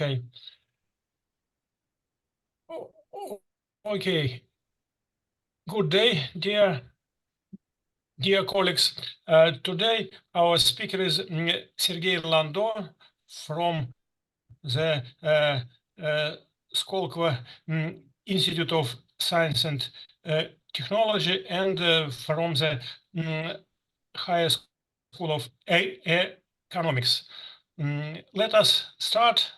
Okay. Okay. Good day, dear colleagues. Today our speaker is Sergei Lando from the Skolkovo Institute of Science and Technology, and from the Higher School of Economics. Let us start.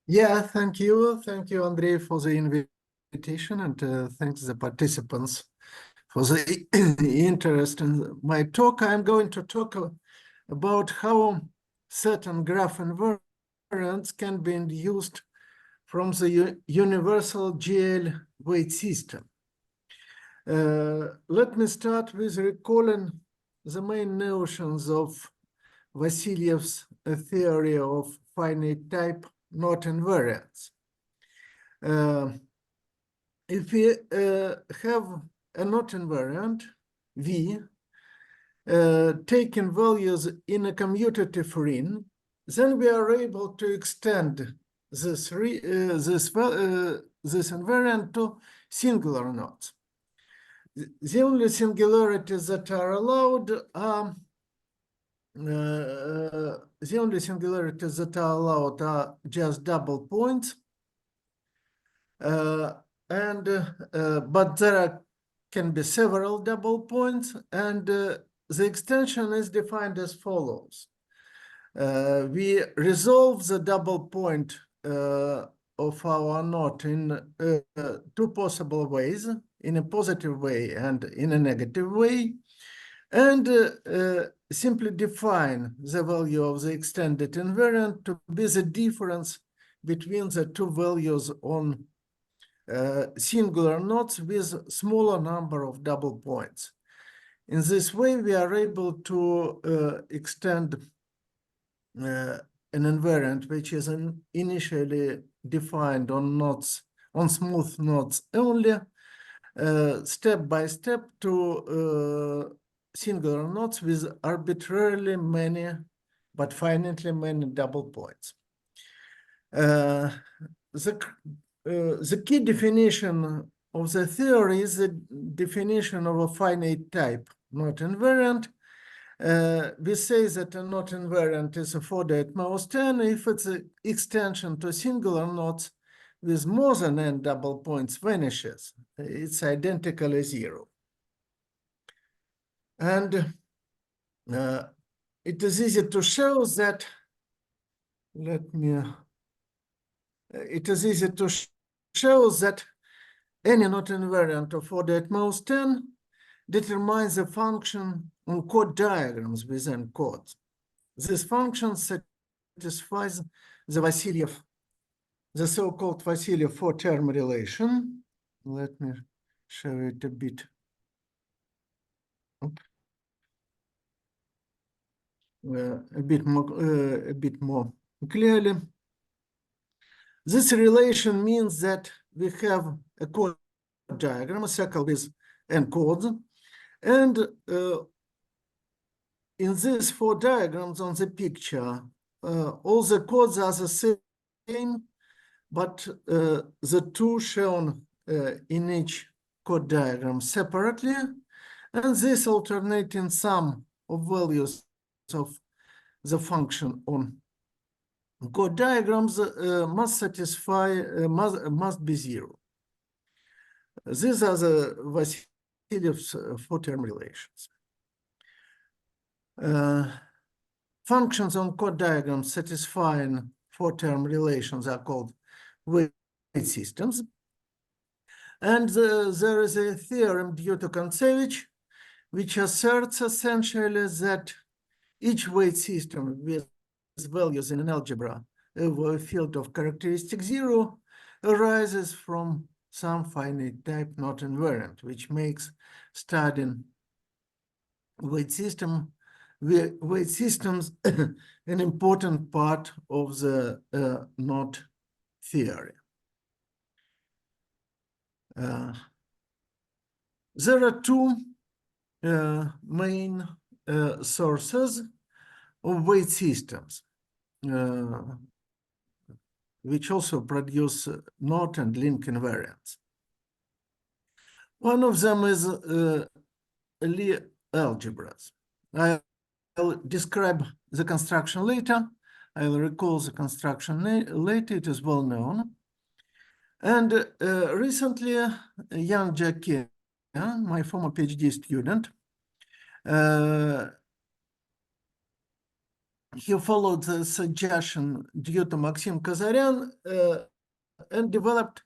Yeah, thank you. Thank you, Andrei, for the invitation, and thanks the participants for the interest in my talk. I'm going to talk about how certain graph invariants can be induced from the universal GL weight system. Let me start with recalling the main notions of Vassiliev's theory of finite type not invariants. If we have a not invariant V taking values in a commutative ring, then we are able to extend this invariant to singular knots. The only singularities that are allowed are just double points, but there can be several double points, and the extension is defined as follows. We resolve the double point of our knot in two possible ways, in a positive way and in a negative way, and simply define the value of the extended invariant to be the difference between the two values on singular knots with smaller number of double points. In this way, we are able to extend an invariant which is initially defined on knots, on smooth knots only, step by step to singular knots with arbitrarily many, but finitely many double points. The key definition of the theory is the definition of a finite type not invariant. We say that a not invariant is a 4-day at most n if its extension to singular knots with more than n double points vanishes. It's identically zero. And it is easy to show that, it is easy to show that any not invariant of 4-day at most n determines the function on chord diagrams within chords. This function satisfies the Vassiliev, the so-called Vassiliev four-term relation. Let me show it a bit. A bit more clearly. This relation means that we have a chord diagram, a circle with n chords, and in these four diagrams on the picture, all the chords are the same, but the two shown in each chord diagram separately, and this alternating sum of values of the function on chord diagrams must be zero. These are the Vassiliev's four-term relations. Functions on chord diagrams satisfying four-term relations are called weight systems. And there is a theorem due to Kontsevich, which asserts essentially that each weight system with values in an algebra over a field of characteristic zero arises from some finite type not invariant, which makes studying weight systems an important part of the knot theory. There are two main sources of weight systems. which also produce knot and link invariants. One of them is Lie algebras. I'll describe the construction later. I'll recall the construction later. It is well known. And recently, Yang Zhuoke, my former PhD student, he followed the suggestion due to Maxim Kazarian and developed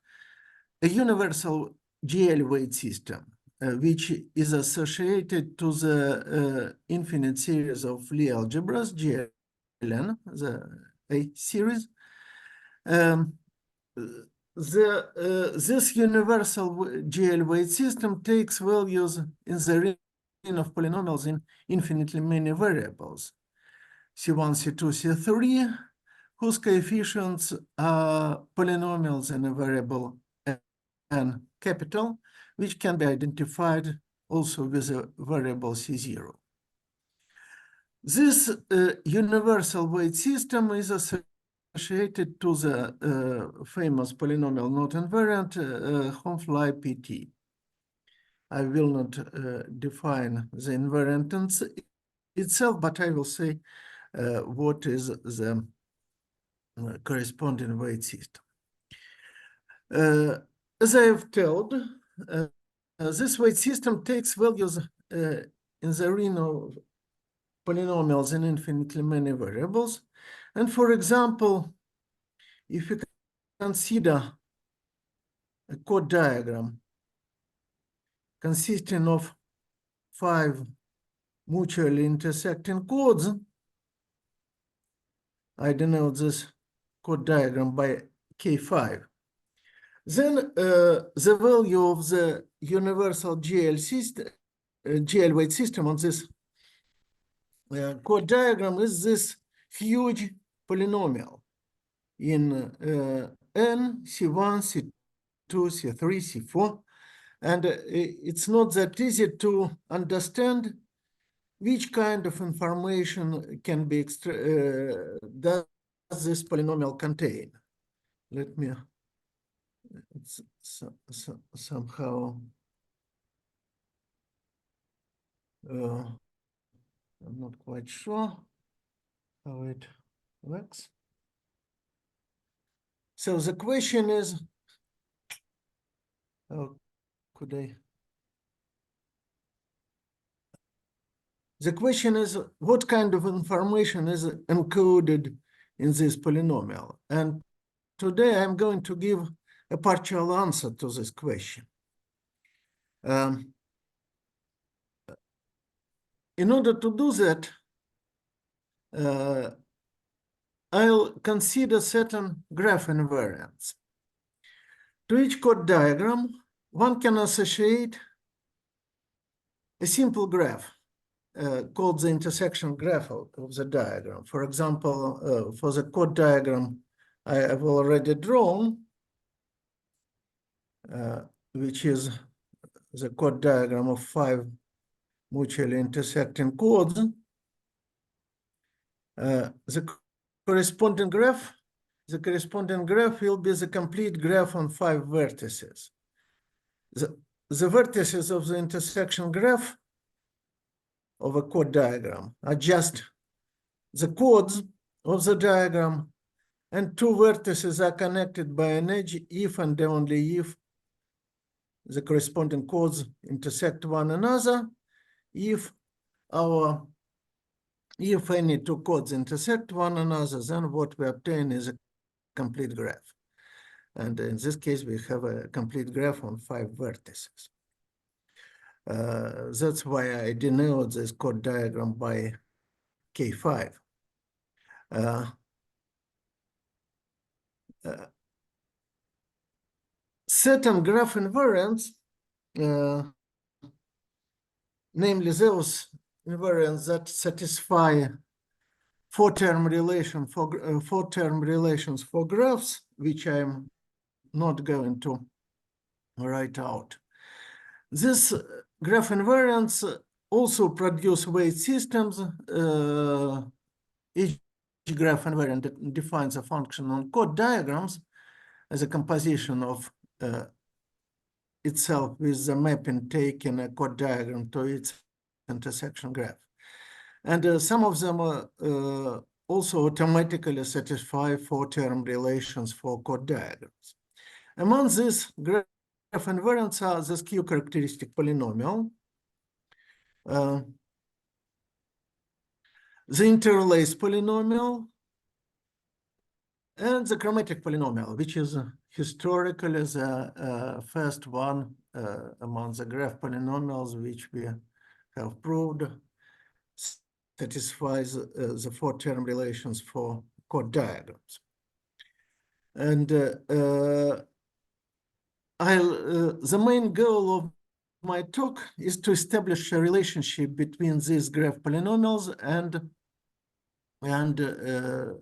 a universal GL weight system, which is associated to the infinite series of Lie algebras, GLN, the A series. This universal GL weight system takes values in the ring of polynomials in infinitely many variables, C1, C2, C3, whose coefficients are polynomials in a variable n capital, which can be identified also with a variable C0. This universal weight system is associated to the famous polynomial not invariant Hofmeier PT. I will not define the invariant itself, but I will say what is the corresponding weight system. As I have told, this weight system takes values in the ring of polynomials in infinitely many variables. And for example, if you consider a chord diagram consisting of 5 mutually intersecting chords, I denote this chord diagram by K5. Then the value of the universal GL system, GL weight system on this chord diagram is this huge polynomial in N, C1, C2, C3, C4. And it's not that easy to understand which kind of information can be does this polynomial contain. Let me somehow I'm not quite sure how it works. So the question is, how could I? The question is, what kind of information is encoded in this polynomial? And today I'm going to give a partial answer to this question. In order to do that, I'll consider certain graph invariants. To each chord diagram, one can associate a simple graph called the intersection graph of the diagram. For example, for the chord diagram I have already drawn, which is the chord diagram of 5 mutually intersecting chords. The corresponding graph will be the complete graph on 5 vertices. The vertices of the intersection graph of a chord diagram are just the chords of the diagram, and 2 vertices are connected by an edge if and only if the corresponding chords intersect one another. If any 2 chords intersect one another, then what we obtain is a complete graph. And in this case, we have a complete graph on 5 vertices. That's why I denote this chord diagram by K5. Certain graph invariants, namely those invariants that satisfy 4-term relations for graphs, which I'm not going to write out. These graph invariants also produce weight systems, each graph invariant defines a function on chord diagrams as a composition of itself with the mapping taking a chord diagram to its intersection graph. And some of them also automatically satisfy four-term relations for chord diagrams. Among these graph invariants are the skew-characteristic polynomial, the interlace polynomial, and the chromatic polynomial, which is historically the first one among the graph polynomials which we have proved satisfies the four-term relations for chord diagrams. And the main goal of my talk is to establish a relationship between these graph polynomials and the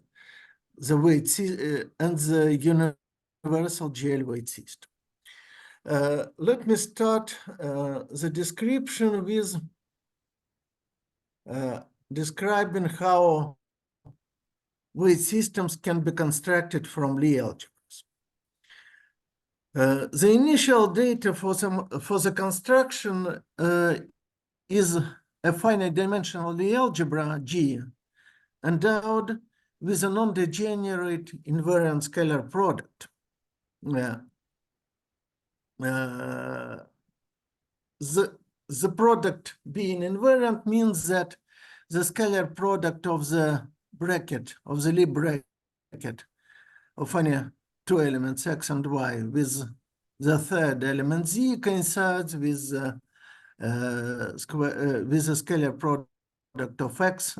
weight and the universal GL weight system. Let me start the description with describing how weight systems can be constructed from Lie algebras. The initial data for the construction is a finite dimensional Lie algebra G endowed with a non-degenerate invariant scalar product. The product being invariant means that the scalar product of the bracket, of the Lie bracket of any two elements x and y with the third element z coincides with the scalar product of x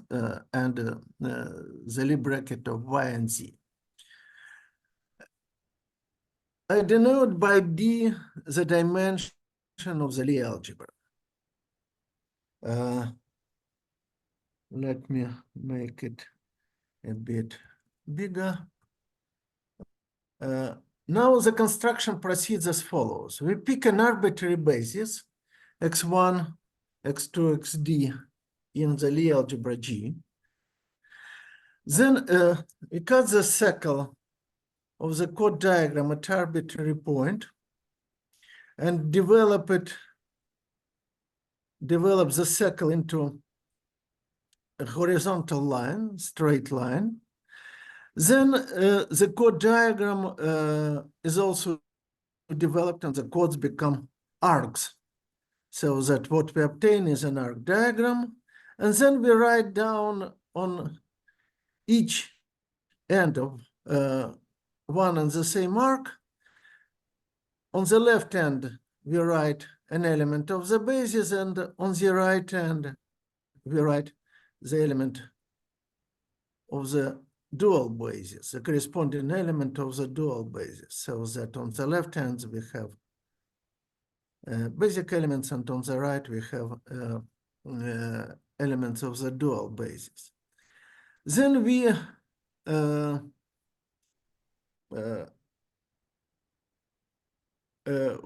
and the Lie bracket of y and z. I denote by D the dimension of the Lie algebra. Let me make it a bit bigger. Now the construction proceeds as follows. We pick an arbitrary basis, x1, x2, xd in the Lie algebra G. Then we cut the circle of the chord diagram at arbitrary point and develop the circle into a horizontal line, straight line. Then the chord diagram is also developed and the chords become arcs, so that what we obtain is an arc diagram. And then we write down on each end of one and the same arc. On the left hand, we write an element of the basis, and on the right hand, we write the element of the dual basis, the corresponding element of the dual basis, so that on the left hand we have basic elements, and on the right we have elements of the dual basis. Then we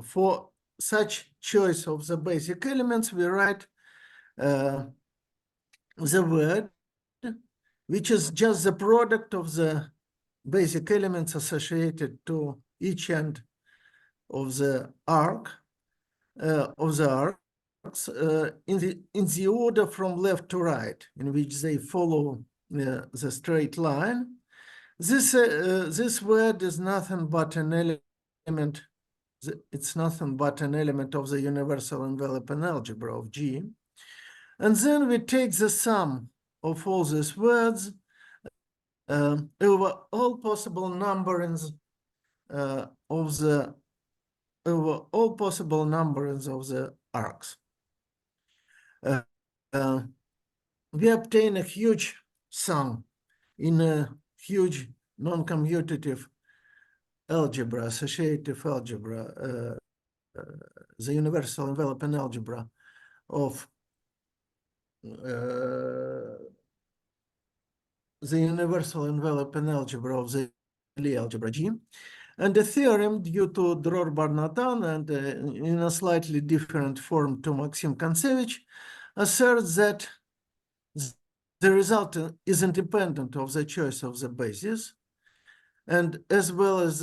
for such choice of the basic elements, we write the word, which is just the product of the basic elements associated to each end of the arc, in the order from left to right, in which they follow the straight line. This word is nothing but an element. It's nothing but an element of the universal enveloping algebra of G. And then we take the sum of all these words over all possible numberings of the arcs. We obtain a huge sum in a huge non-commutative algebra, associative algebra, the universal enveloping algebra of the Lie algebra G, and the theorem due to Dror Bar-Natan and in a slightly different form to Maxim Kontsevich asserts that the result is independent of the choice of the basis, and as well as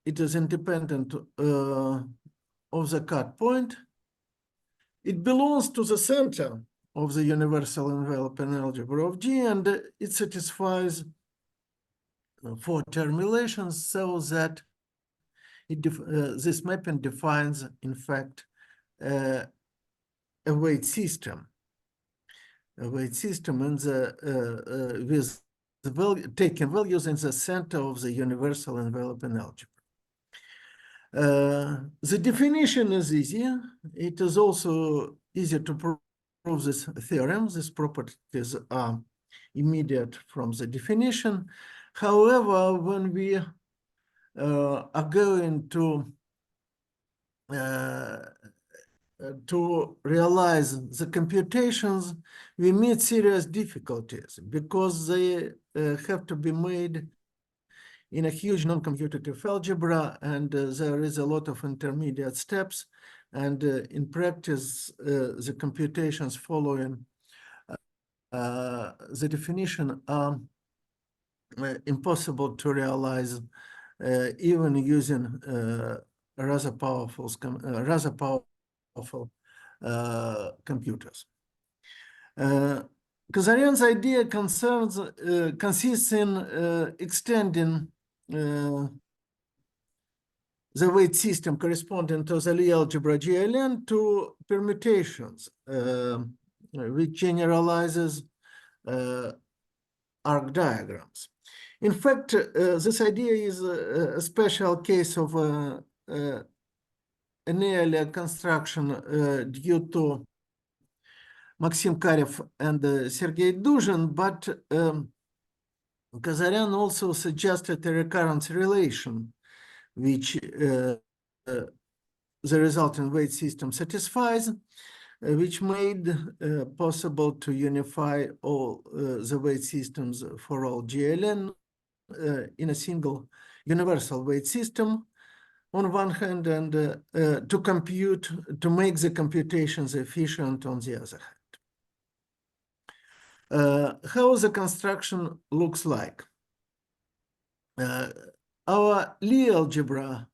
it is independent of the cut point. It belongs to the center of the universal enveloping algebra of G, and it satisfies four term relations, so that this mapping defines, in fact, a weight system. A weight system in the with the value, taking values in the center of the universal enveloping algebra. The definition is easy. It is also easy to prove this theorem. These properties are immediate from the definition. However, when we are going to realize the computations, we meet serious difficulties because they have to be made in a huge non-commutative algebra, and there is a lot of intermediate steps. And in practice, the computations following the definition are impossible to realize even using rather powerful computers. Kazarian's idea consists in extending the weight system corresponding to the Lie algebra GLN to permutations, which generalizes arc diagrams. In fact, this idea is a special case of an earlier construction due to Maxim Karev and Sergei Duzhin, but Kazarian also suggested a recurrence relation, which the resulting weight system satisfies, which made possible to unify all the weight systems for all GLN in a single universal weight system on one hand, and to make the computations efficient on the other hand. How the construction looks like. Our Lie algebra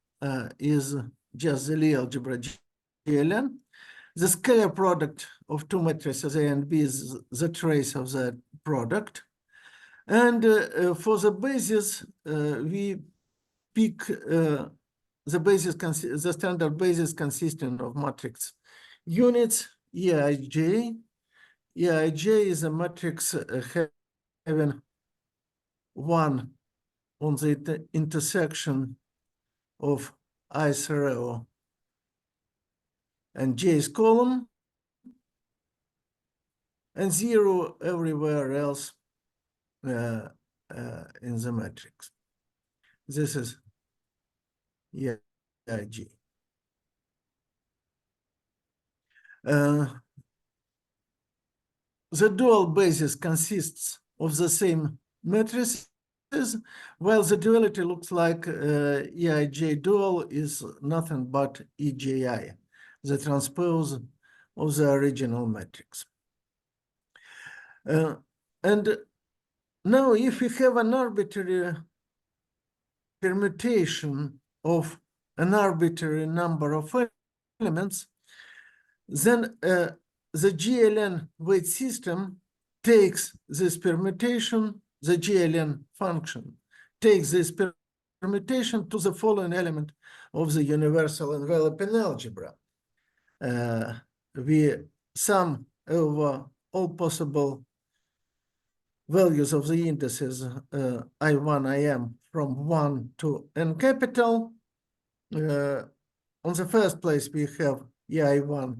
is just the Lie algebra GLN. The scalar product of two matrices A and B is the trace of that product. And for the basis, we pick the standard basis consisting of matrix units, EIJ. EIJ is a matrix having 1 on the intersection of ith row and j's column, and 0 everywhere else in the matrix. This is EIG. The dual basis consists of the same matrices, while the duality looks like EIJ dual is nothing but EJI, the transpose of the original matrix. And now if we have an arbitrary permutation of an arbitrary number of elements, then the GLN weight system takes this permutation, the GLN function takes this permutation to the following element of the universal enveloping algebra. We sum over all possible values of the indices I1, IM from 1 to n capital. On the first place, we have EI1,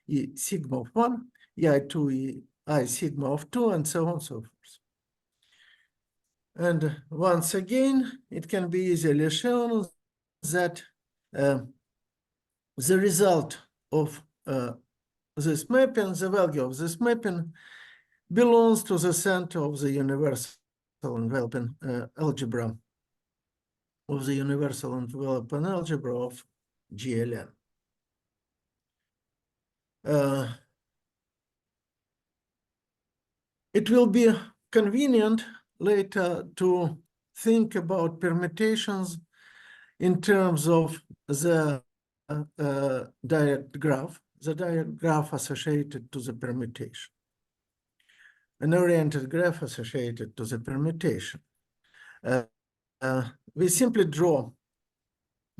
E sigma of 1, EI2, E I sigma of 2, and so on and so forth. And once again, it can be easily shown that the result of this mapping, the value of this mapping, belongs to the center of the universal enveloping algebra of GLN. It will be convenient later to think about permutations in terms of the direct graph associated to the permutation, an oriented graph associated to the permutation. We simply draw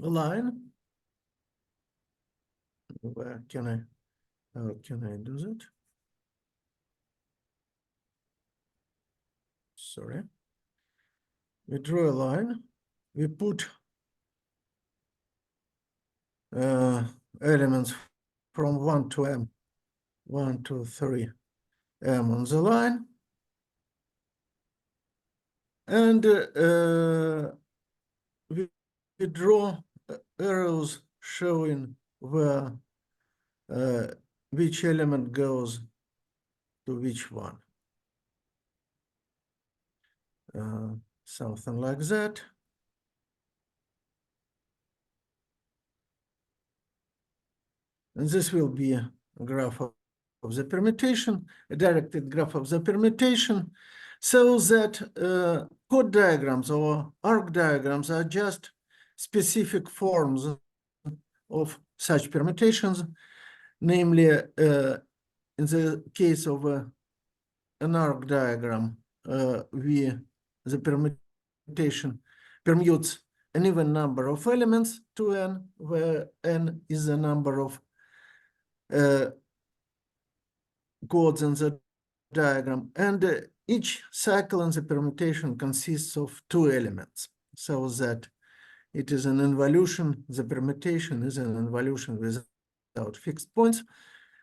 a line. Where can I, how can I do that? Sorry. We draw a line. We put elements from 1 to m, 1, 2, 3, m on the line. And we draw arrows showing where which element goes to which one. Something like that. And this will be a graph of the permutation, a directed graph of the permutation, so that chord diagrams or arc diagrams are just specific forms of such permutations. Namely, in the case of an arc diagram, the permutation permutes an even number of elements to n, where n is the number of chords in the diagram, and each cycle in the permutation consists of 2 elements, so that it is an involution. The permutation is an involution without fixed points,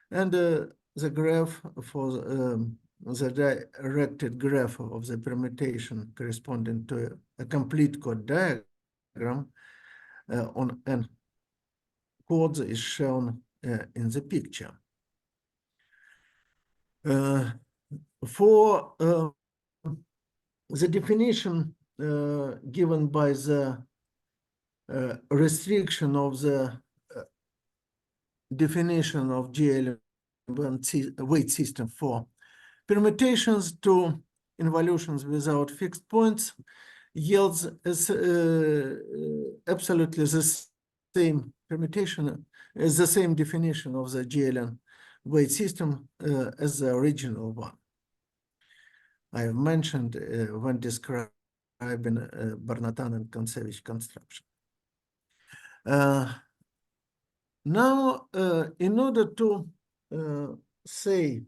and the graph for the directed graph of the permutation corresponding to a complete chord diagram on n chords is shown in the picture. For the definition given by the restriction of the definition of GL weight system for permutations to involutions without fixed points yields absolutely the same permutation, as the same definition of the GLN weight system as the original one I have mentioned when describing Barnatan and Kontsevich construction. Now, in order to say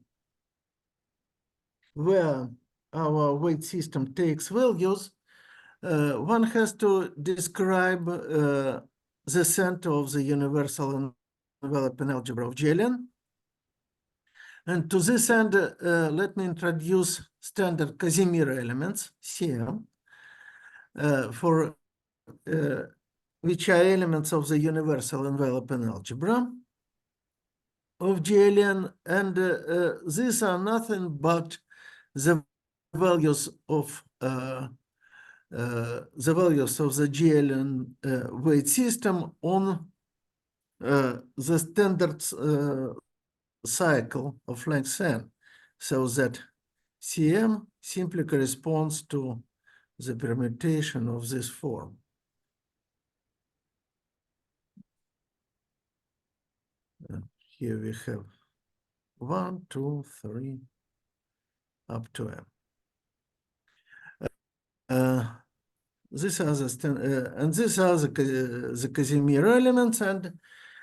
where our weight system takes values, one has to describe the center of the universal enveloping algebra of GLN. And to this end, let me introduce standard Casimir elements, CM, for which are elements of the universal enveloping algebra of GLN, and these are nothing but the values of the GLN weight system on the standard cycle of length n, so that CM simply corresponds to the permutation of this form. Here we have 1, 2, 3, up to m. These are the Casimir elements, and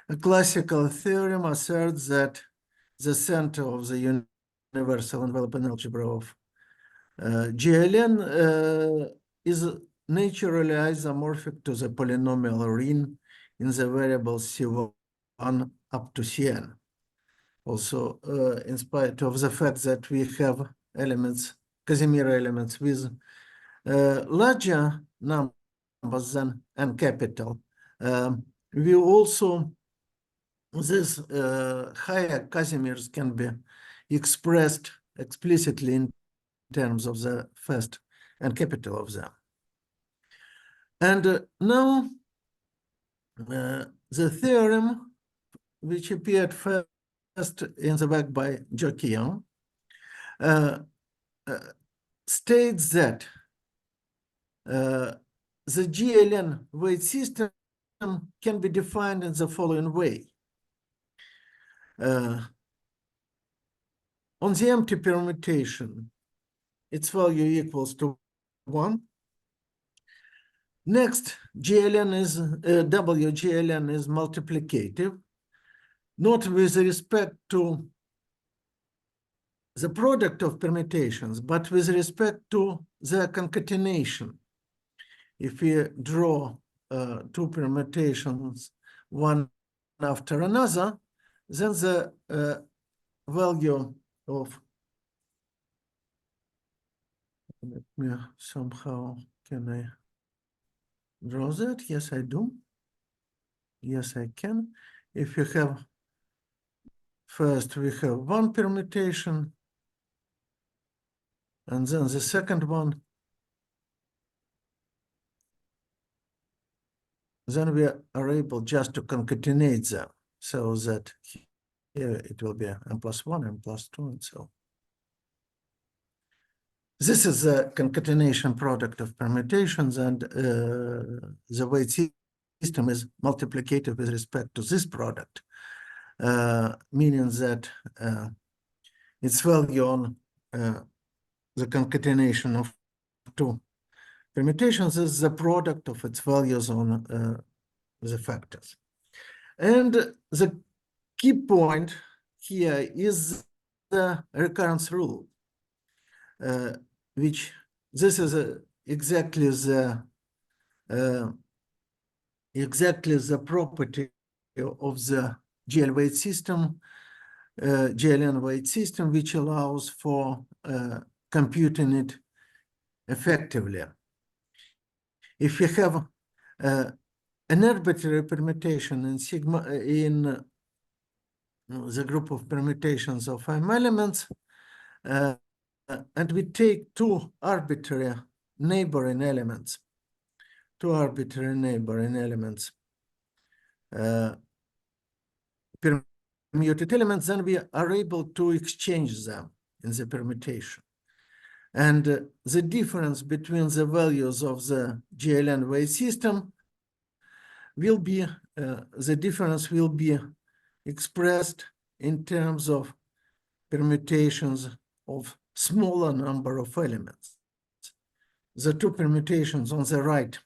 a classical theorem asserts that the center of the universal enveloping algebra of GLN is naturally isomorphic to the polynomial ring in the variables C1 up to Cn. Also, in spite of the fact that we have elements, Casimir elements with larger numbers than n capital, we also, these higher Casimirs can be expressed explicitly in terms of the first n capital of them. And now the theorem, which appeared first in the work by Zhuoke Yang, states that the GLN weight system can be defined in the following way. On the empty permutation, its value equals to 1. Next, WGLN is multiplicative, not with respect to the product of permutations, but with respect to the concatenation. If we draw two permutations, one after another, then the value of, let me somehow, can I draw that? Yes, I do. Yes, I can. If you have, first we have one permutation, and then the second one, then we are able just to concatenate them so that here it will be n plus 1, n plus 2, and so on. This is the concatenation product of permutations, and the weight system is multiplicative with respect to this product, meaning that its value on the concatenation of two permutations is the product of its values on the factors. And the key point here is the recurrence rule, which this is exactly the property of the GL weight system, GLN weight system, which allows for computing it effectively. If you have an arbitrary permutation in sigma in the group of permutations of M elements, and we take two arbitrary neighboring elements, permuted elements, then we are able to exchange them in the permutation. And the difference between the values of the GLN weight system will be, the difference will be expressed in terms of permutations of smaller number of elements. The two permutations on the right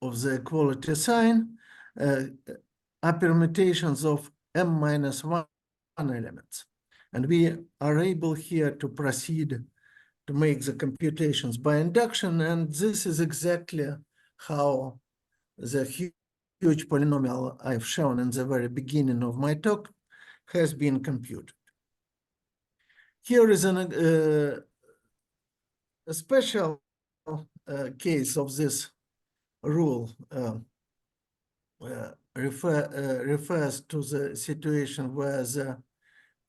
of the equality sign are permutations of m-1 elements. And we are able here to proceed to make the computations by induction, and this is exactly how the huge polynomial I've shown in the very beginning of my talk has been computed. Here is a special case of this rule refers to the situation where the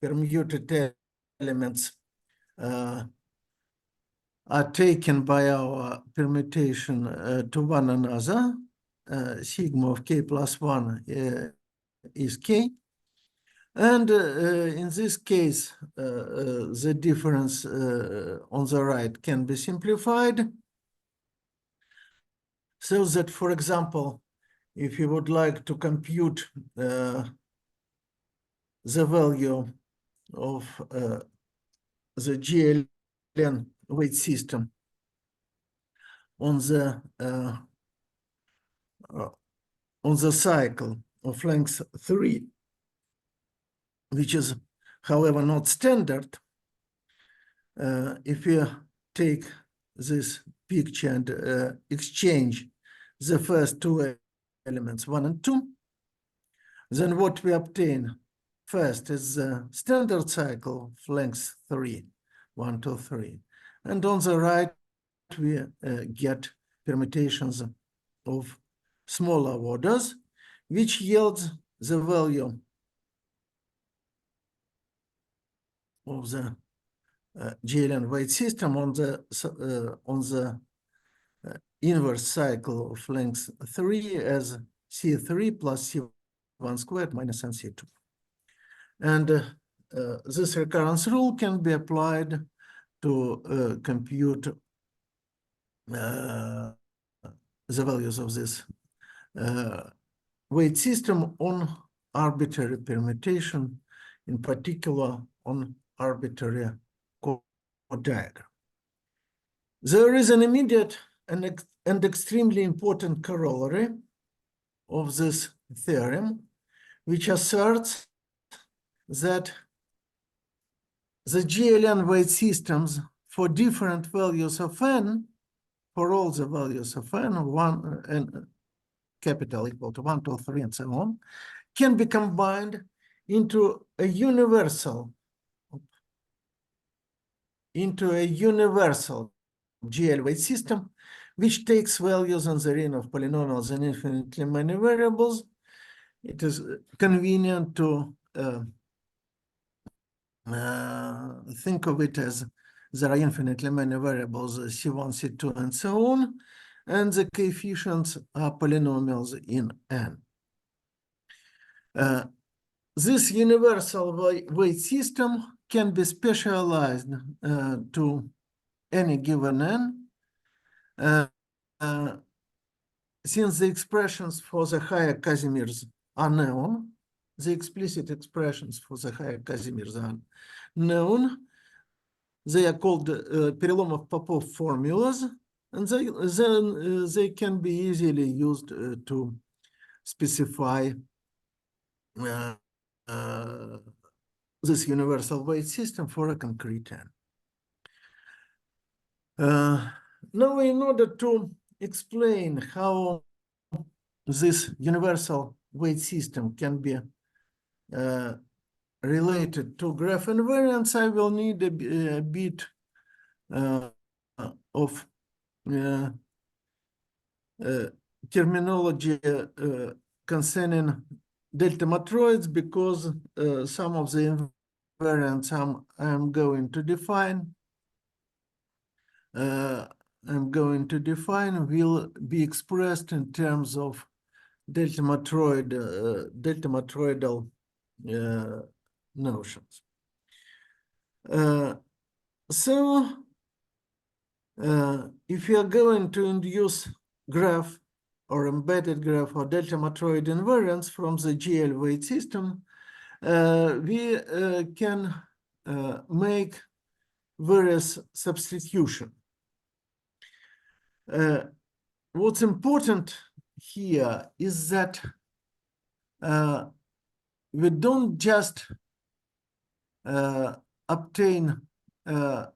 permuted elements are taken by our permutation to one another. Sigma of k plus 1 is k. And in this case, the difference on the right can be simplified so that, for example, if you would like to compute the value of the GLN weight system on the cycle of length 3, which is, however, not standard, if you take this picture and exchange the first two elements, 1 and 2, then what we obtain first is the standard cycle of length 3, 1, 2, 3. And on the right, we get permutations of smaller orders, which yields the value of the GLN weight system on the inverse cycle of length 3 as C3 plus C1 squared minus NC2. And this recurrence rule can be applied to compute the values of this weight system on arbitrary permutation, in particular on arbitrary chord diagram. There is an immediate and extremely important corollary of this theorem, which asserts that the GLN weight systems for different values of n, for all the values of n, one and capital equal to 1, 2, 3, and so on, can be combined into a universal GL weight system, which takes values in the ring of polynomials and infinitely many variables. It is convenient to think of it as there are infinitely many variables, C1, C2, and so on, and the coefficients are polynomials in N. This universal weight system can be specialized to any given N, since the expressions for the higher Casimirs are known. The explicit expressions for the higher Casimirs are known. They are called Perelomov-Popov formulas, and then they can be easily used to specify this universal weight system for a concrete N. Now, in order to explain how this universal weight system can be related to graph invariants, I will need a bit of terminology concerning delta-matroids, because some of the invariants I'm going to define will be expressed in terms of delta-matroidal notions. If you are going to induce graph or embedded graph or delta-matroid invariance from the GL weight system, we can make various substitution. What's important here is that we don't just obtain a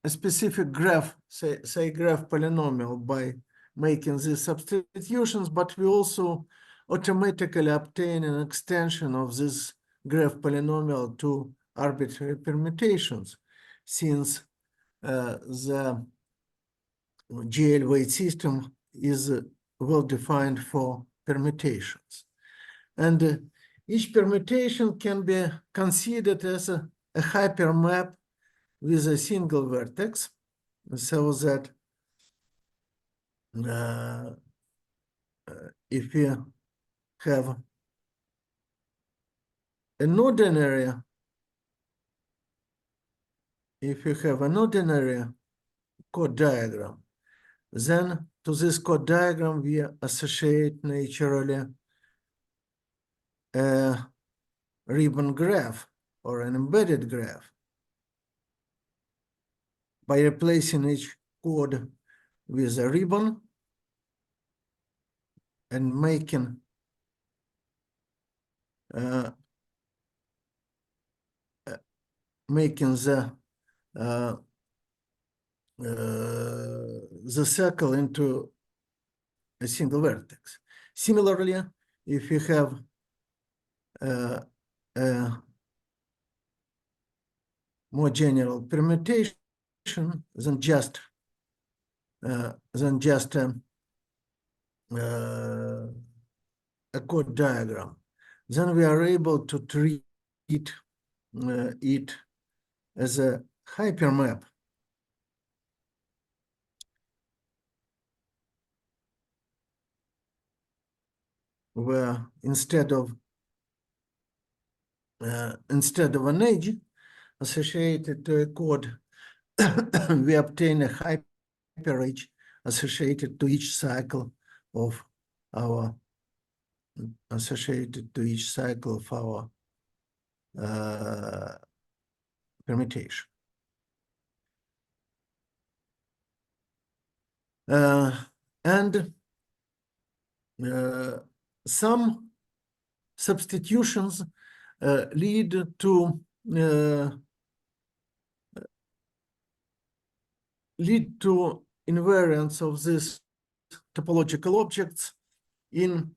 specific graph, say graph polynomial, by making these substitutions, but we also automatically obtain an extension of this graph polynomial to arbitrary permutations, since the GL weight system is well defined for permutations. And each permutation can be considered as a hypermap with a single vertex, so that if you have an ordinary, chord diagram, then to this chord diagram we associate naturally a ribbon graph or an embedded graph by replacing each chord with a ribbon and making the circle into a single vertex. Similarly, if you have a more general permutation than just a chord diagram, then we are able to treat it as a hypermap where instead of instead of an edge associated to a chord, we obtain a hyperedge associated to each cycle of our permutation. And some substitutions lead to invariance of these topological objects in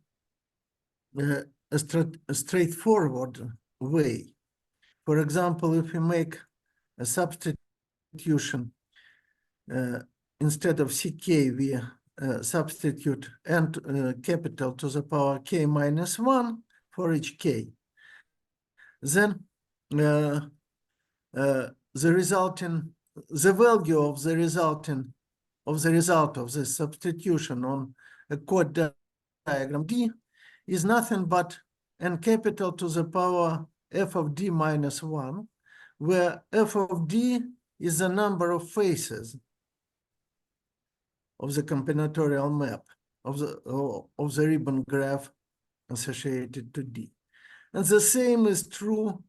a straightforward way. For example, if we make a substitution, instead of ck, we substitute n capital to the power k minus 1 for each k. Then the value of the result of this substitution on a chord diagram D is nothing but n capital to the power f of d minus 1, where f of d is the number of faces of the combinatorial map of the ribbon graph associated to D. And the same is true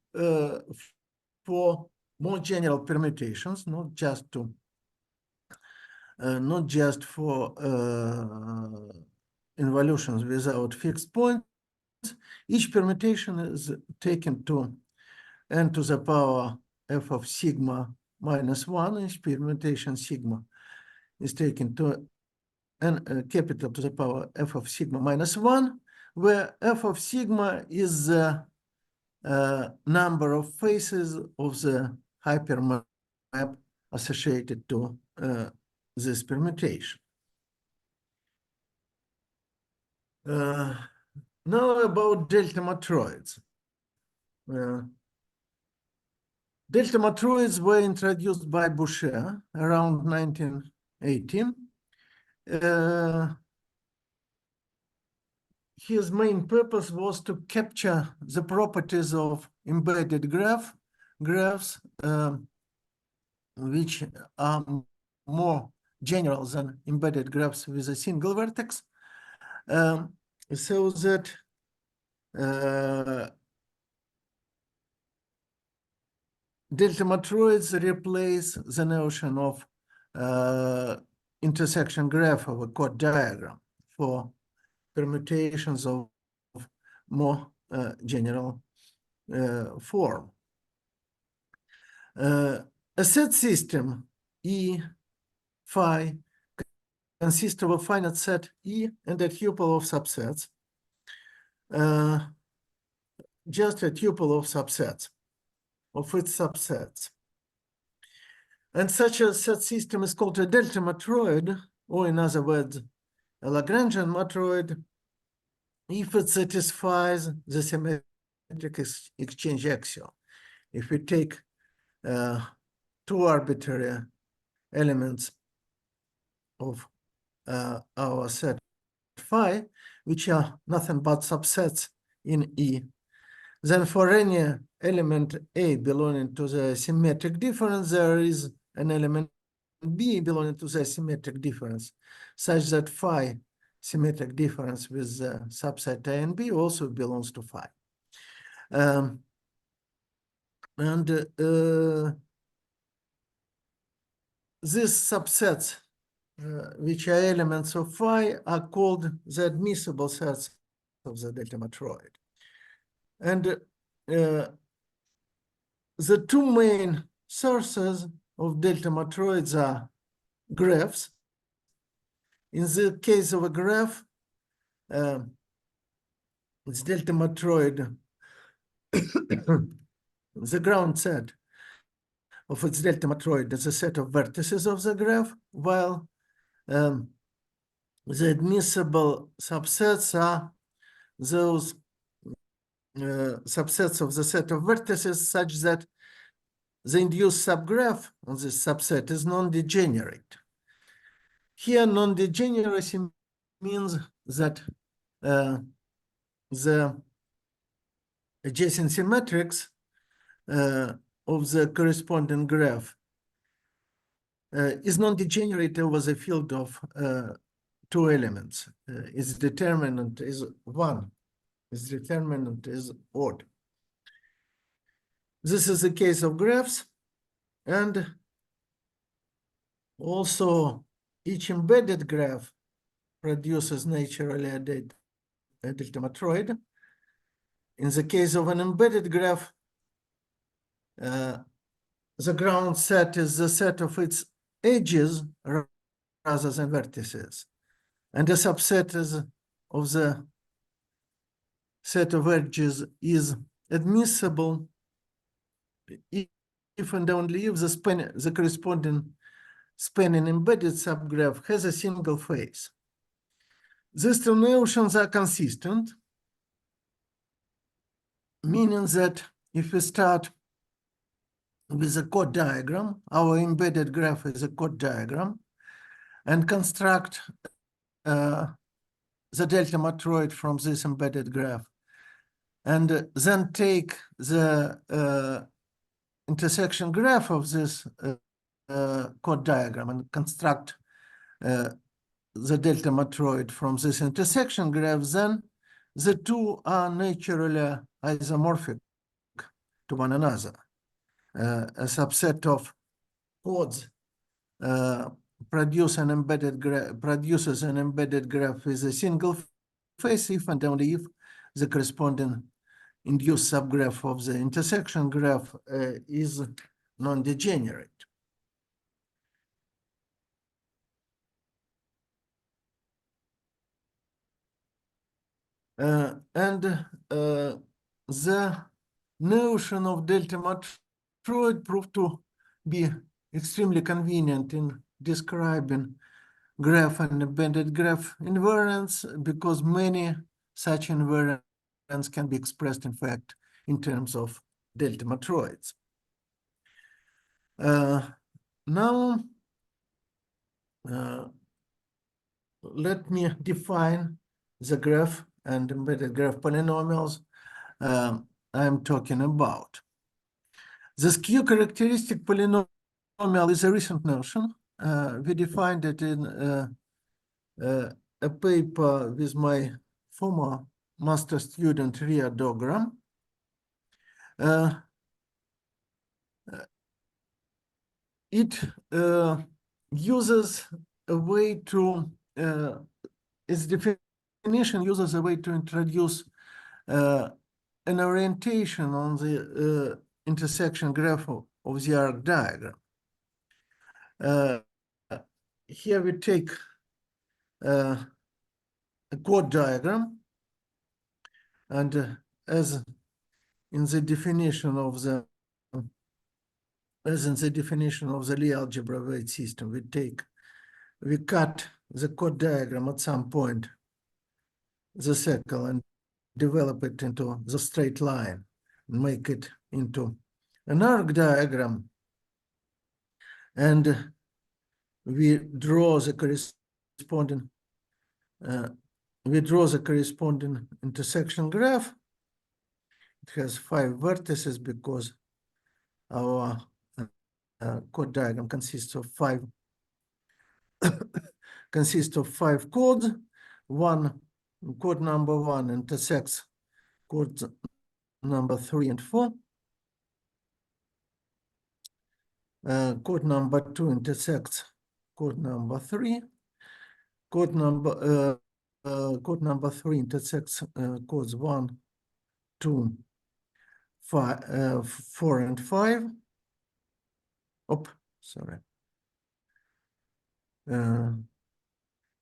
for more general permutations, not just for involutions without fixed points. Each permutation is taken to n to the power f of sigma minus 1. Each permutation sigma is taken to n capital to the power f of sigma minus 1, where f of sigma is the number of faces of the hypermap associated to this permutation. Now about delta-matroids. Delta-matroids were introduced by Boucher around 1918. His main purpose was to capture the properties of embedded graphs, which are more general than embedded graphs with a single vertex, so that delta-matroids replace the notion of intersection graph of a chord diagram for permutations of more general form. A set system E phi consists of a finite set E and a tuple of subsets, just a tuple of subsets, of its subsets. And such a set system is called a delta-matroid, or in other words, a Lagrangian matroid, if it satisfies the symmetric exchange axiom. If we take two arbitrary elements of our set phi, which are nothing but subsets in E, then for any element A belonging to the symmetric difference, there is an element B belonging to the symmetric difference, such that phi symmetric difference with subset A and B also belongs to phi. These subsets, which are elements of phi, are called the admissible sets of the delta-matroid. And the two main sources of delta-matroids are graphs. In the case of a graph, it's delta-matroid. The ground set of its delta-matroid is a set of vertices of the graph, while the admissible subsets are those subsets of the set of vertices such that the induced subgraph on this subset is non-degenerate. Here, non-degeneracy means that the adjacency matrix of the corresponding graph is non-degenerate over the field of two elements. Its determinant is 1. Its determinant is odd. This is the case of graphs, and also each embedded graph produces naturally a delta-matroid. In the case of an embedded graph, the ground set is the set of its edges rather than vertices, and a subset of the set of edges is admissible if and only if the corresponding spanning embedded subgraph has a single face. These two notions are consistent, meaning that if we start with a chord diagram, our embedded graph is a chord diagram, and construct the delta-matroid from this embedded graph, and then take the intersection graph of this chord diagram and construct the delta-matroid from this intersection graph, then the two are naturally isomorphic to one another. A subset of chords produces an embedded graph with a single face if and only if the corresponding induced subgraph of the intersection graph is non-degenerate. And the notion of delta-matroid proved to be extremely convenient in describing graph and embedded graph invariants, because many such invariants can be expressed, in fact, in terms of delta-matroids. Now, let me define the graph and embedded graph polynomials I'm talking about. The skew-characteristic polynomial is a recent notion. We defined it in a paper with my former master student, Ria Dogram. It uses a way to, its definition uses a way to introduce an orientation on the intersection graph of the arc diagram. Here we take a chord diagram, and as in the definition of the Lie algebra weight system, we cut the chord diagram at some point, the circle, and develop it into the straight line, and make it into an arc diagram, and we draw the corresponding intersection graph. It has 5 vertices because our chord diagram consists of 5 chords. Chord number 1 intersects chords number 3 and 4. Chord number 2 intersects chord number 3. Chord number 3 intersects chords 1, 2, 5, 4, and 5. Sorry.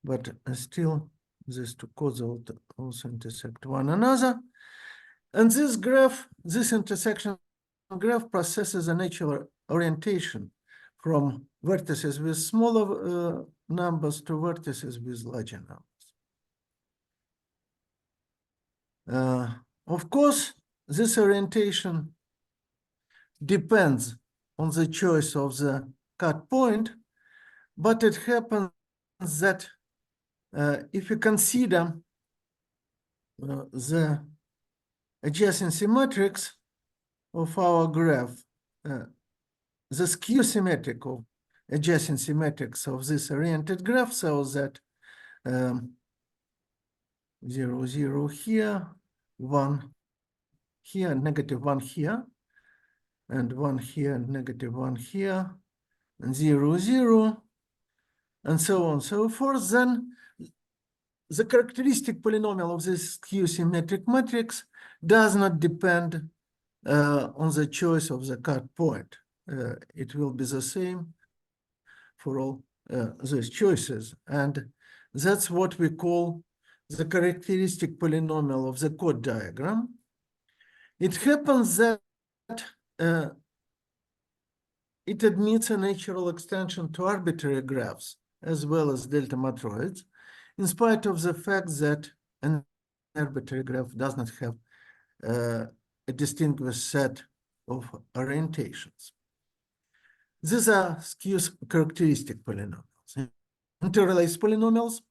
But still, these two chords also intersect one another. And this intersection graph processes a natural orientation from vertices with smaller numbers to vertices with larger numbers. Of course, this orientation depends on the choice of the cut point, but it happens that if you consider the adjacency matrix of our graph, the skew symmetric of adjacency matrix of this oriented graph, so that 0, 0 here, 1 here, -1 here, and 1 here, and -1 here, and 0, 0, and so on and so forth, then the characteristic polynomial of this skew-symmetric matrix does not depend on the choice of the cut point. It will be the same for all these choices. And that's what we call the characteristic polynomial of the chord diagram. It happens that it admits a natural extension to arbitrary graphs as well as delta-matroids, in spite of the fact that an arbitrary graph does not have a distinguished set of orientations. These are skew characteristic polynomials. Interlace polynomials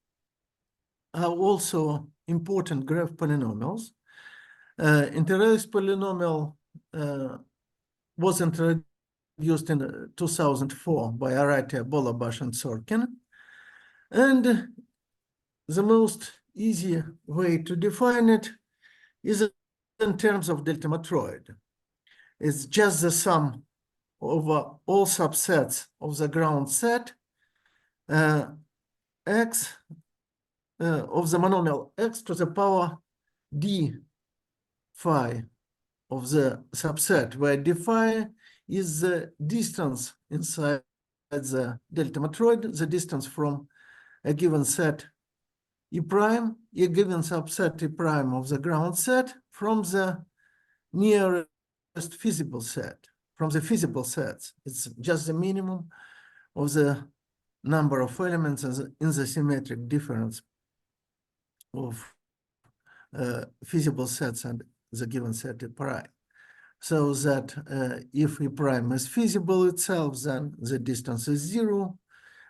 are also important graph polynomials. Interlace polynomial was introduced in 2004 by Aratia, Bolabash, and Sorkin. And the most easy way to define it is in terms of delta-matroid. It's just the sum over all subsets of the ground set x of the monomial x to the power d phi of the subset, where d phi is the distance inside the delta-matroid, the distance from a given set E prime, a given subset E prime of the ground set from the nearest feasible set, from the feasible sets. It's just the minimum of the number of elements in the symmetric difference of feasible sets and the given set E prime. So that if E prime is feasible itself, then the distance is 0,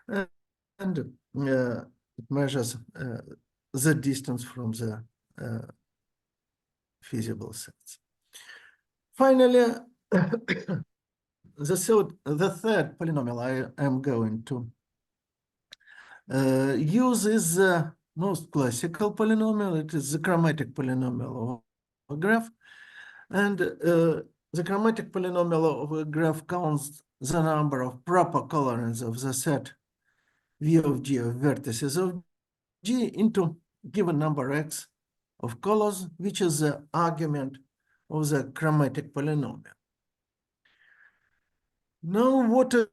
and it measures the distance from the feasible sets. Finally, the third polynomial I am going to use is the most classical polynomial. It is the chromatic polynomial of a graph. And the chromatic polynomial of a graph counts the number of proper colorands of the set V of G of vertices of G into given number X of colors, which is the argument of the chromatic polynomial. Now, what are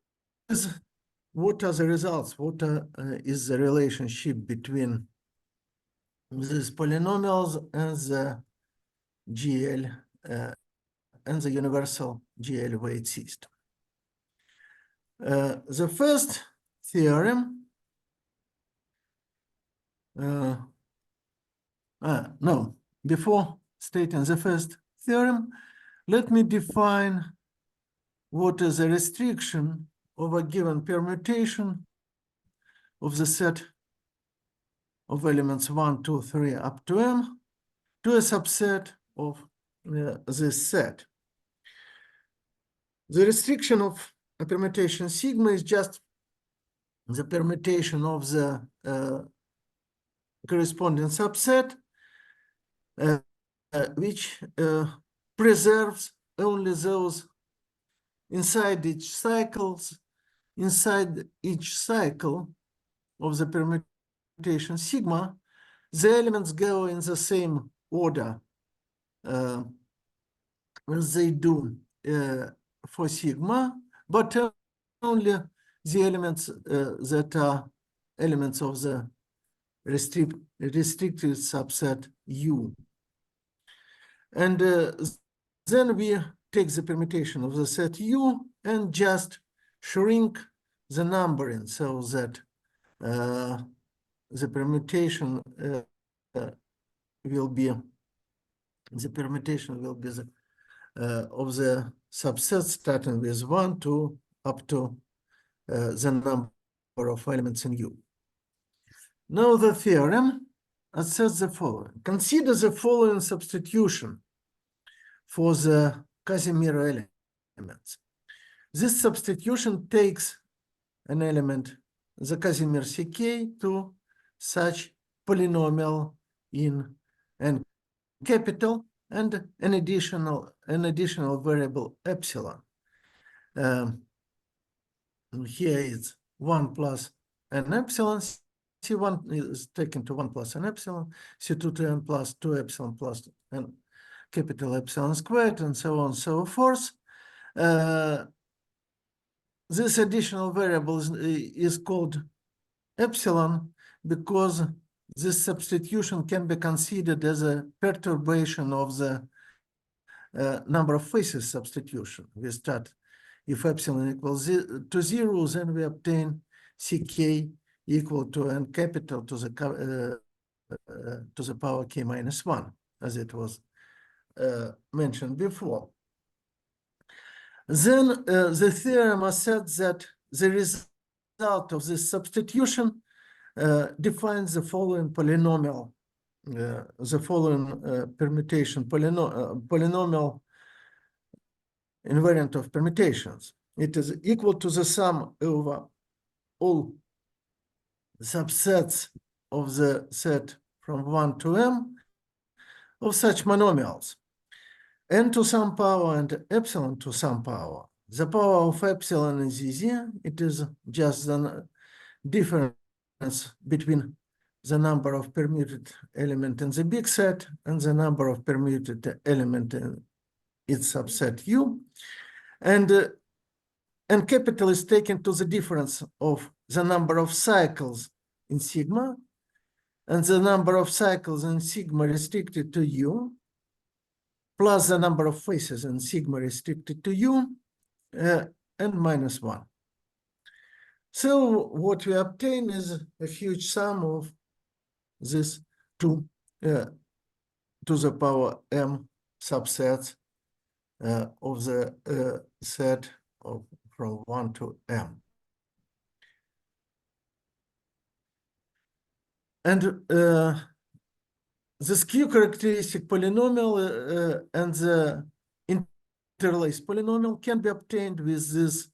the results? What is the relationship between these polynomials and the GL and the universal GL weight system? The first theorem, no, before stating the first theorem, let me define what is a restriction of a given permutation of the set of elements 1, 2, 3 up to M to a subset of this set. The restriction of a permutation sigma is just the permutation of the corresponding subset, which preserves only those inside each cycle of the permutation sigma, the elements go in the same order as they do for sigma, but only the elements that are elements of the restricted subset U. And then we take the permutation of the set U and just shrink the numbering so that the permutation will be the of the subset starting with 1 to up to the number of elements in U. Now the theorem asserts the following. Consider the following substitution for the Casimir elements. This substitution takes an element, the Casimir CK, to such polynomial in n capital and an additional variable epsilon. Here it's 1 plus an epsilon. C1 is taken to 1 plus an epsilon, C2 to n plus 2 epsilon plus n capital epsilon squared, and so on and so forth. This additional variable is called epsilon because this substitution can be considered as a perturbation of the number of faces substitution. We start, if epsilon equals to 0, then we obtain ck equal to n capital to the power k minus 1, as it was mentioned before. Then the theorem asserts that the result of this substitution defines the following polynomial, the following permutation, polynomial invariant of permutations. It is equal to the sum over all subsets of the set from 1 to m of such monomials, n to some power and epsilon to some power. The power of epsilon is easy. It is just the difference between the number of permuted element in the big set and the number of permuted element in its subset U. And n capital is taken to the difference of the number of cycles in sigma and the number of cycles in sigma restricted to U, plus the number of faces in sigma restricted to U, and minus 1. So what we obtain is a huge sum of this to the power m subsets of the set of from 1 to m. And the skew-characteristic polynomial and the interlace polynomial can be obtained with this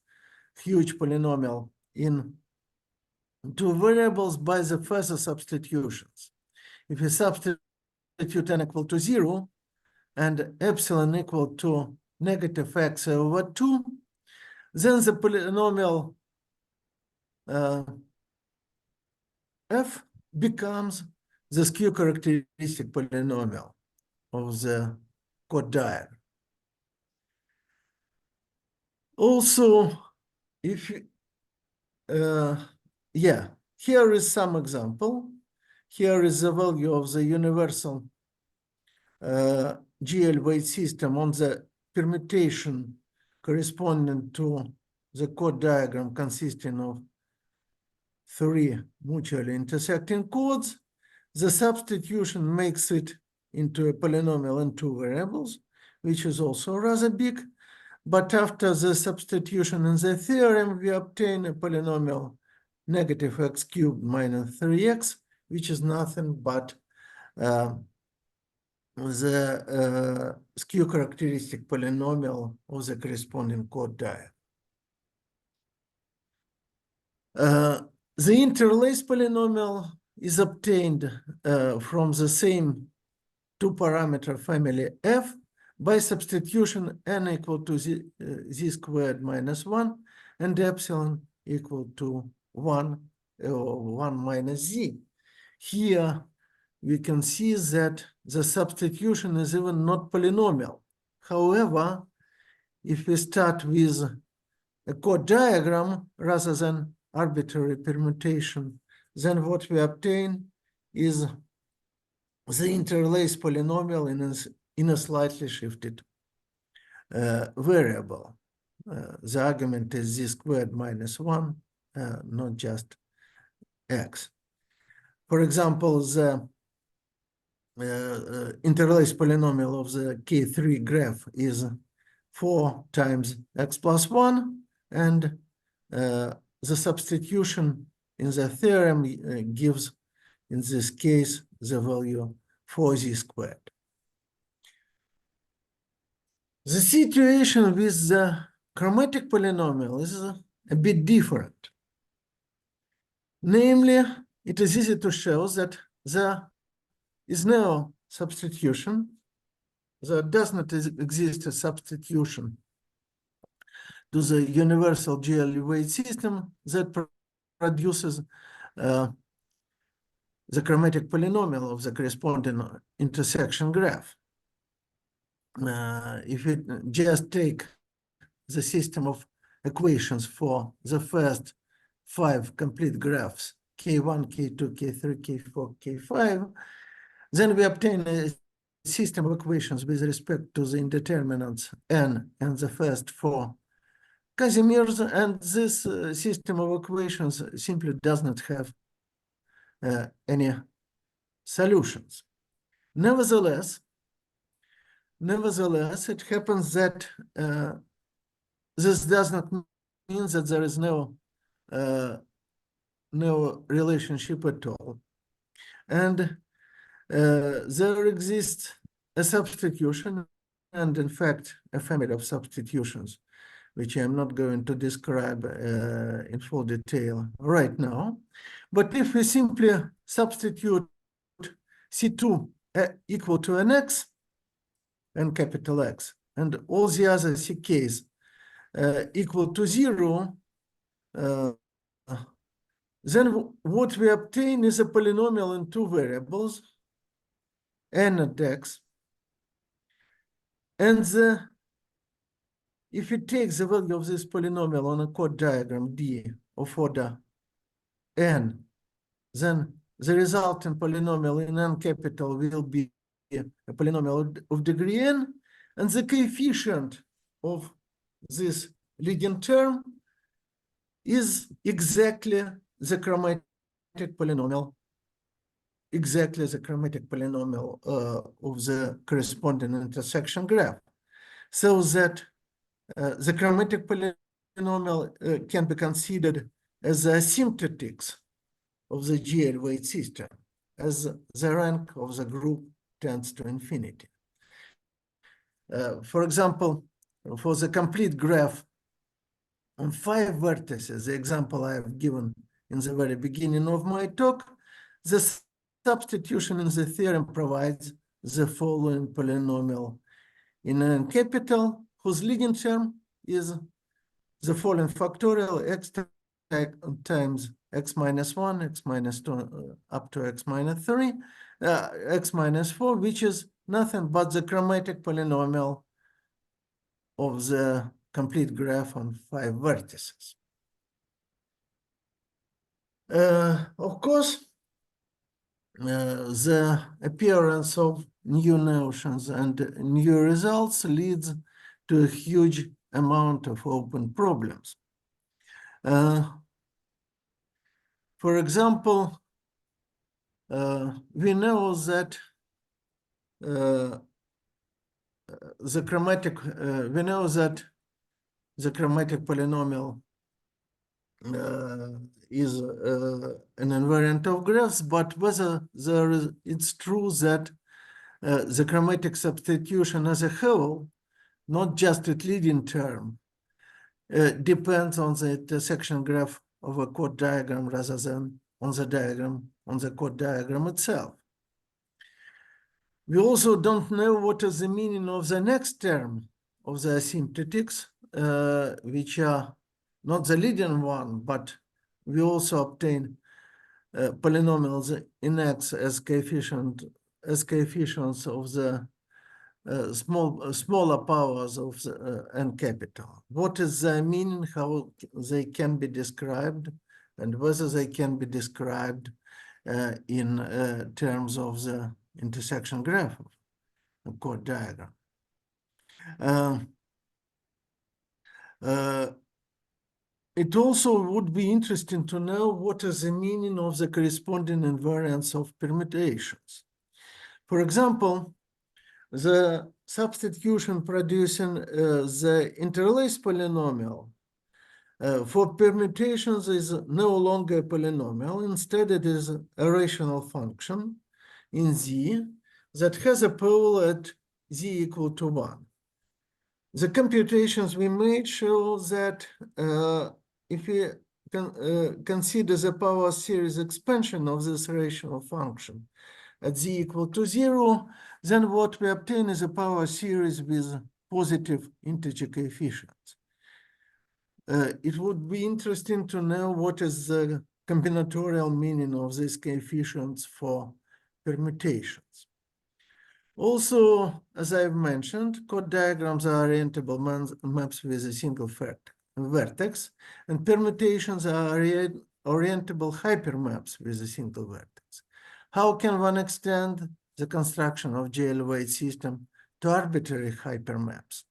huge polynomial in two variables by the further substitutions. If you substitute n equal to 0 and epsilon equal to negative x over 2, then the polynomial f becomes the skew-characteristic polynomial of the chord diagram. Also, if you, here is some example. Here is the value of the universal GL weight system on the permutation corresponding to the chord diagram consisting of 3 mutually intersecting chords. The substitution makes it into a polynomial in 2 variables, which is also rather big. But after the substitution in the theorem, we obtain a polynomial negative x cubed minus 3x, which is nothing but the skew-characteristic polynomial of the corresponding chord diagram. The interlace polynomial is obtained from the same 2-parameter family f by substitution n equal to z squared minus 1 and epsilon equal to 1 or 1 minus z. Here we can see that the substitution is even not polynomial. However, if we start with a chord diagram rather than arbitrary permutation, then what we obtain is the interlace polynomial in a slightly shifted variable. The argument is z squared minus 1, not just x. For example, the interlace polynomial of the K3 graph is 4 times x plus 1, and the substitution in the theorem gives, in this case, the value 4z squared. The situation with the chromatic polynomial is a bit different. Namely, it is easy to show that there is no substitution. There does not exist a substitution to the universal GL weight system that produces the chromatic polynomial of the corresponding intersection graph. If we just take the system of equations for the first 5 complete graphs, K1, K2, K3, K4, K5, then we obtain a system of equations with respect to the indeterminants n and the first 4 Casimirs, and this system of equations simply does not have any solutions. Nevertheless, it happens that this does not mean that there is no relationship at all. And there exists a substitution, and in fact, a family of substitutions, which I'm not going to describe in full detail right now. But if we simply substitute C2 equal to an X, and capital X, and all the other CKs equal to 0, then what we obtain is a polynomial in 2 variables, n and x. And if you take the value of this polynomial on a chord diagram D of order n, then the resultant polynomial in n capital will be a polynomial of degree n, and the coefficient of this leading term is exactly the chromatic polynomial, of the corresponding intersection graph. So that the chromatic polynomial can be considered as the asymptotics of the GL weight system, as the rank of the group tends to infinity. For example, for the complete graph on 5 vertices, the example I have given in the very beginning of my talk, the substitution in the theorem provides the following polynomial in n capital, whose leading term is the following factorial x times x minus 1, x minus 2, up to x minus 3, x minus 4, which is nothing but the chromatic polynomial of the complete graph on 5 vertices. Of course, the appearance of new notions and new results leads to a huge amount of open problems. For example, we know that the chromatic polynomial is an invariant of graphs, but whether it's true that the chromatic substitution as a whole, not just its leading term, depends on the intersection graph of a chord diagram rather than on the chord diagram itself. We also don't know what is the meaning of the next term of the asymptotics, which are not the leading one, but we also obtain polynomials in X as coefficients of the smaller powers of the n capital. What is their meaning, how they can be described, and whether they can be described in terms of the intersection graph of a chord diagram. It also would be interesting to know what is the meaning of the corresponding invariants of permutations. For example, the substitution producing the interlace polynomial for permutations is no longer a polynomial. Instead, it is a rational function in Z that has a pole at Z equal to 1. the computations we made show that if we consider the power series expansion of this rational function at z equal to 0, then what we obtain is a power series with positive integer coefficients. It would be interesting to know what is the combinatorial meaning of these coefficients for permutations. Also, as I've mentioned, chord diagrams are orientable maps with a single vertex, and permutations are orientable hypermaps with a single vertex. How can one extend the construction of GL-weight system to arbitrary hypermaps,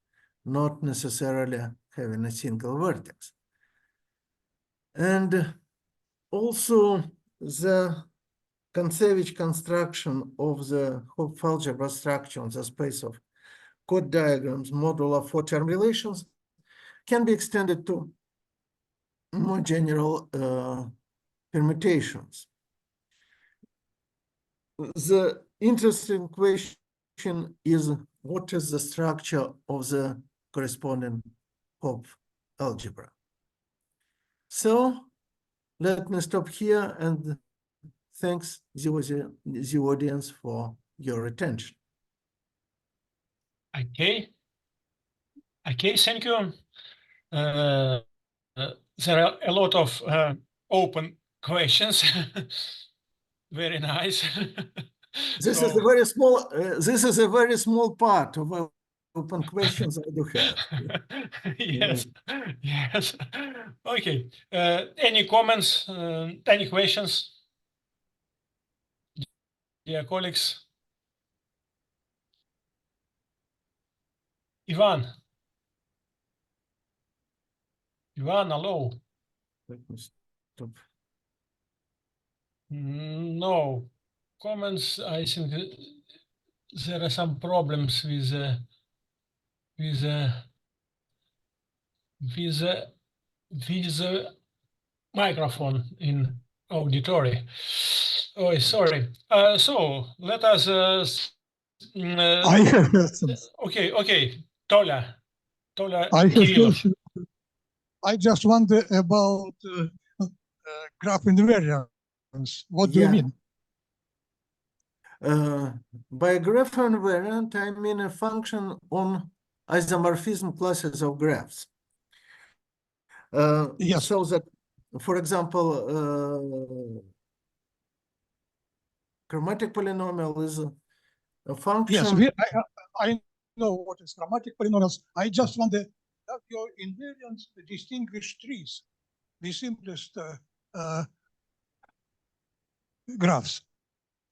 not necessarily having a single vertex? And also, the Kontsevich construction of the Hopf algebra structure on the space of chord diagrams modular four-term relations can be extended to more general permutations. The interesting question is, what is the structure of the corresponding Hopf algebra? So let me stop here and thanks the audience for your attention. Okay. Okay, thank you. There are a lot of open questions. Very nice. This is a very small. This is a very small part of open questions I do have. Yes, yes. Okay. Any comments? Any questions, dear colleagues? Ivan. Ivan, hello. Let me stop. No comments. I think there are some problems with the microphone in auditory. Oh, sorry. So let us. I have questions. Okay. Tola I have Kirillov. questions. I just wonder about graph invariance. What do you mean? By graph invariant, I mean a function on isomorphism classes of graphs. Yes. So that, for example, chromatic polynomial is a function. Yes, I know what is chromatic polynomials. I just wonder that your invariants distinguish trees, the simplest graphs,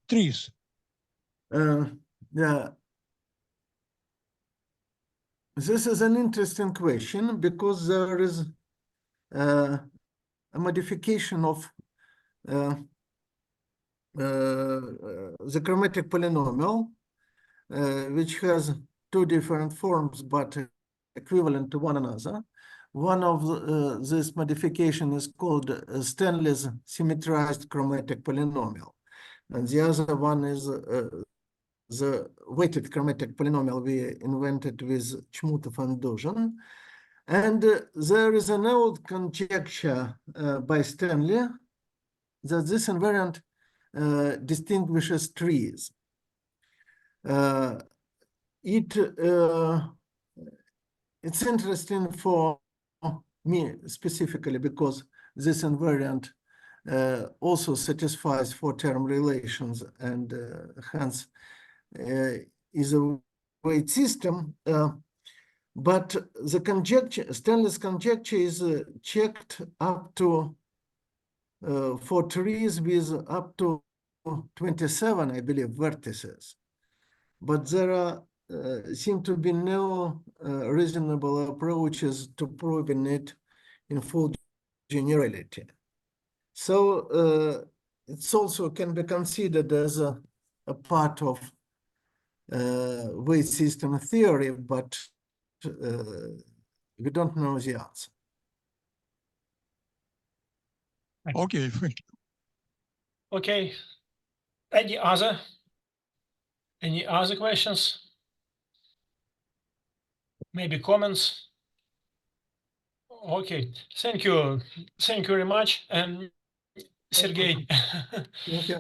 trees. Yeah. This is an interesting question because there is a modification of the chromatic polynomial, which has two different forms but equivalent to one another. One of this modification is called Stanley's symmetrized chromatic polynomial, and the other one is the weighted chromatic polynomial we invented with Chmutov and Duzhin. And there is an old conjecture by Stanley that this invariant distinguishes trees. It's interesting for me specifically because this invariant also satisfies four-term relations and hence is a weight system. But the conjecture, Stanley's conjecture is checked up to for trees with up to 27, I believe, vertices. But there are seem to be no reasonable approaches to proving it in full generality. So it's also can be considered as a part of weight system theory, but we don't know the answer. Okay, thank you. Okay. Any other questions? maybe comments? Okay, thank you very much, and Sergei. Thank you.